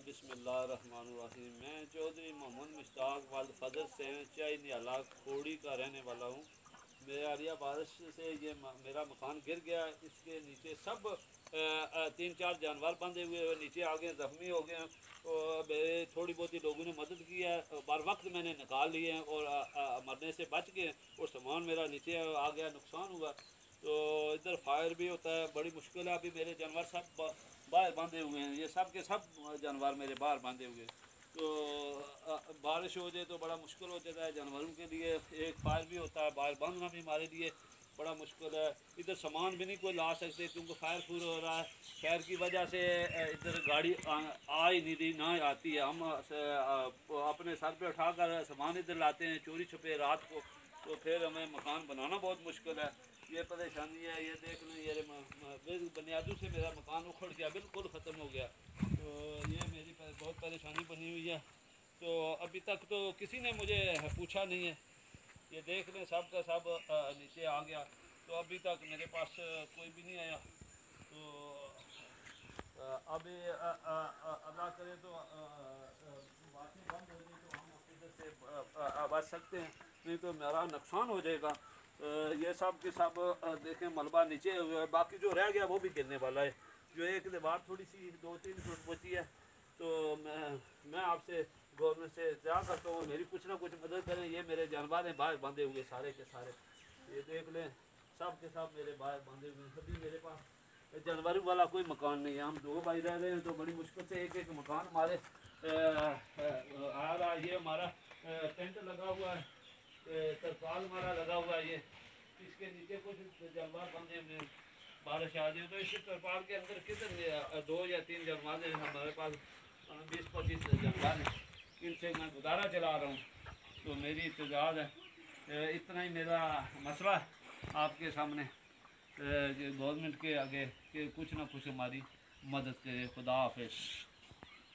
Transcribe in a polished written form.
बिस्मिल्लाहिर्रहमानिर्रहीम। मैं चौधरी मोहम्मद मुश्ताक वाल फजल से चाय नियाला खोड़ी का रहने वाला हूँ। मेरे आलिया बारिश से ये मेरा मकान गिर गया। इसके नीचे सब 3-4 जानवर बंधे हुए नीचे आगे ज़ख्मी हो गए हैं। और थोड़ी बहुत ही लोगों ने मदद की है, बार वक्त मैंने निकाल लिए हैं और मरने से बच गए और सामान मेरा नीचे आ गया, नुकसान हुआ। तो इधर फायर भी होता है, बड़ी मुश्किल है। अभी मेरे जानवर सब बाहर बांधे हुए हैं, ये सब के सब जानवर मेरे बाहर बांधे हुए हैं। तो बारिश हो जाए तो बड़ा मुश्किल हो जाता है जानवरों के लिए। एक फायर भी होता है, बाहर बांधना भी हमारे लिए बड़ा मुश्किल है। इधर सामान भी नहीं कोई ला सकते क्योंकि फायर फूर हो रहा है। खैर की वजह से इधर गाड़ी आ ही नहीं रही, ना आती है। हम अपने सर पे उठाकर सामान इधर लाते हैं चोरी छुपे रात को, तो फिर हमें मकान बनाना बहुत मुश्किल है। ये परेशानी है। ये देख लें, ये बुनियादों से मेरा मकान उखड़ गया, बिल्कुल ख़त्म हो गया। तो ये मेरी बहुत परेशानी बनी हुई है। तो अभी तक तो किसी ने मुझे पूछा नहीं है। ये देख लें, सब का सब नीचे आ गया। तो अभी तक मेरे पास कोई भी नहीं आया। तो अभी अल्लाह करे तो बातें बंद हो गई तो हम इधर से बच सकते हैं, नहीं तो मेरा नुकसान हो जाएगा। ये सब के सब देखें मलबा नीचे हुआ है, बाकी जो रह गया वो भी गिरने वाला है। जो एक दीवार थोड़ी सी 2-3 फुट बची है। तो मैं आपसे गवर्नमेंट से इंतजार करता हूँ, मेरी कुछ ना कुछ मदद करें। ये मेरे जानवर हैं बाहर बांधे हुए सारे के सारे, ये देख लें, सब के सब मेरे बाहर बांधे हुए हैं। सभी मेरे पास जानवरों वाला कोई मकान नहीं है। हम 2 भाई रह रहे हैं तो बड़ी मुश्किल से एक मकान हमारे आ रहा है। ये हमारा टेंट लगा हुआ है, तरपाल हमारा लगा हुआ है। ये इसके नीचे कुछ जानवर बंधे हुए हैं, बारिश आ जाए तो इस तरपाल के अंदर किधर 2 या 3 जानवर हैं। हमारे पास 20-25 जानवर हैं, इनसे मैं गुजारा चला रहा हूँ। तो मेरी इत्तेजाज है, इतना ही मेरा मसला है आपके सामने। गवर्नमेंट के आगे कि कुछ ना कुछ हमारी मदद करे। खुदा हाफिज़।